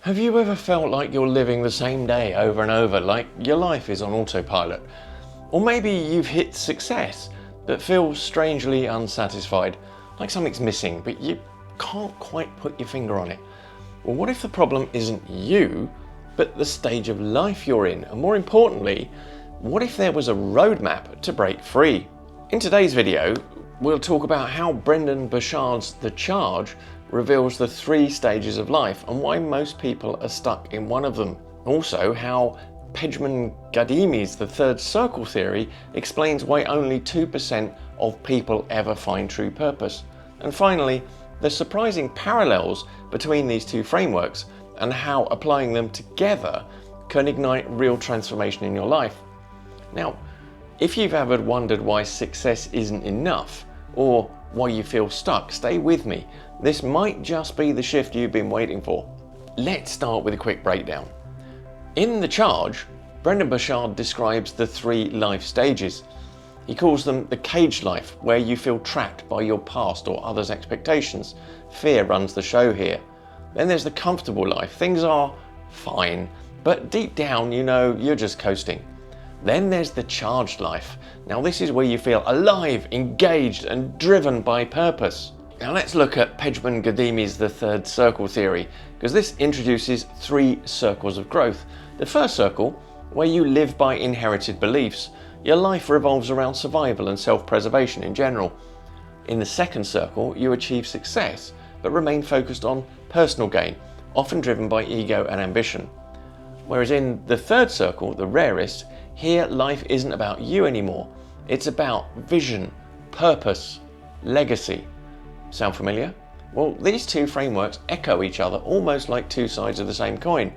Have you ever felt like you're living the same day over and over, like your life is on autopilot? Or maybe you've hit success, but feel strangely unsatisfied, like something's missing, but you can't quite put your finger on it. Well, what if the problem isn't you, but the stage of life you're in? And more importantly, what if there was a roadmap to break free? In today's video, we'll talk about how Brendon Burchard's The Charge reveals the 3 stages of life and why most people are stuck in one of them. Also, how Pejman Ghadimi's The Third Circle theory explains why only 2% of people ever find true purpose. And finally, the surprising parallels between these 2 frameworks and how applying them together can ignite real transformation in your life. Now, if you've ever wondered why success isn't enough, or why you feel stuck, stay with me. This might just be the shift you've been waiting for. Let's start with a quick breakdown. In The Charge, Brendon Burchard describes the 3 life stages. He calls them the cage life, where you feel trapped by your past or others' expectations. Fear runs the show here. Then there's the comfortable life. Things are fine, but deep down you know you're just coasting. Then there's the charged life. Now this is where you feel alive, engaged and driven by purpose. Now let's look at Pejman Ghadimi's The Third Circle theory, because this introduces 3 circles of growth. The first circle, where you live by inherited beliefs. Your life revolves around survival and self-preservation in general. In the second circle, you achieve success, but remain focused on personal gain, often driven by ego and ambition. Whereas in the third circle, the rarest, here life isn't about you anymore. It's about vision, purpose, legacy. Sound familiar? Well, these 2 frameworks echo each other almost like 2 sides of the same coin.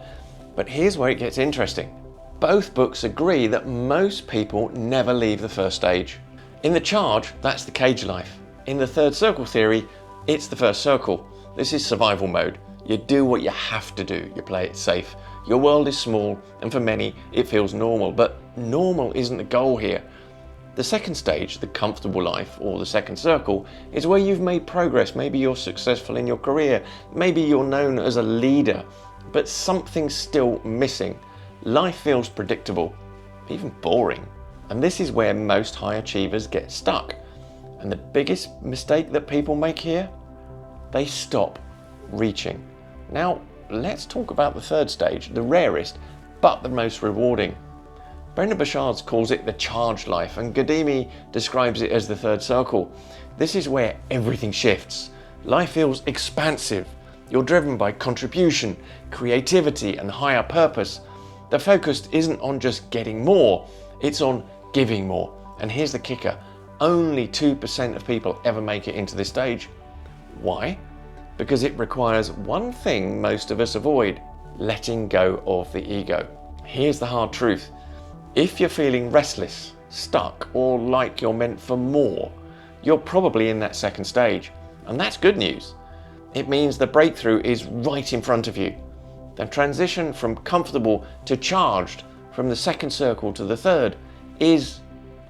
But here's where it gets interesting. Both books agree that most people never leave the first stage. In The Charge, that's the cage life. In the third circle theory, it's the first circle. This is survival mode. You do what you have to do. You play it safe. Your world is small, and for many, it feels normal. But normal isn't the goal here. The second stage, the comfortable life, or the second circle, is where you've made progress. Maybe you're successful in your career. Maybe you're known as a leader, but something's still missing. Life feels predictable, even boring. And this is where most high achievers get stuck. And the biggest mistake that people make here? They stop reaching. Now, let's talk about the third stage, the rarest, but the most rewarding. Brendon Burchard calls it the charged life, and Ghadimi describes it as the third circle. This is where everything shifts. Life feels expansive. You're driven by contribution, creativity, and higher purpose. The focus isn't on just getting more, it's on giving more. And here's the kicker, only 2% of people ever make it into this stage. Why? Because it requires one thing most of us avoid, letting go of the ego. Here's the hard truth. If you're feeling restless, stuck, or like you're meant for more, you're probably in that second stage. And that's good news. It means the breakthrough is right in front of you. The transition from comfortable to charged, from the second circle to the third, is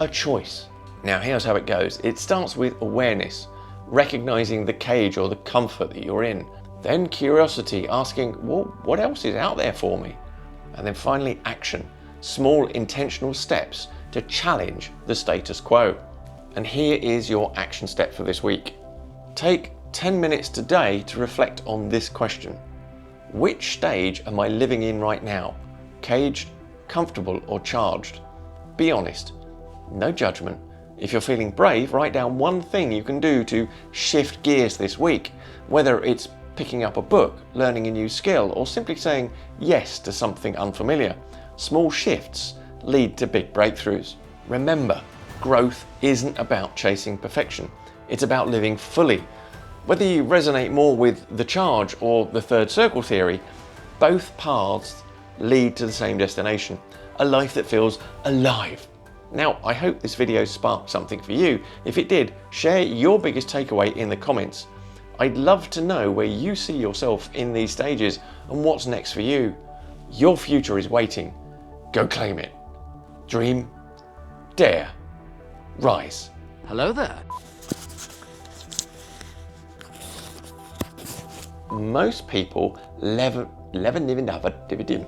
a choice. Now here's how it goes. It starts with awareness, recognizing the cage or the comfort that you're in. Then curiosity, asking, well, what else is out there for me? And then finally action, small intentional steps to challenge the status quo. And here is your action step for this week. Take 10 minutes today to reflect on this question. Which stage am I living in right now? Caged, comfortable, or charged? Be honest. No judgment. If you're feeling brave, write down one thing you can do to shift gears this week, whether it's picking up a book, learning a new skill, or simply saying yes to something unfamiliar. Small shifts lead to big breakthroughs. Remember, growth isn't about chasing perfection. It's about living fully. Whether you resonate more with The Charge or the third circle theory, both paths lead to the same destination, a life that feels alive. Now, I hope this video sparked something for you. If it did, share your biggest takeaway in the comments. I'd love to know where you see yourself in these stages and what's next for you. Your future is waiting. Go claim it. Dream, dare, rise. Hello there. Most people Leven, leven, davat, dividim.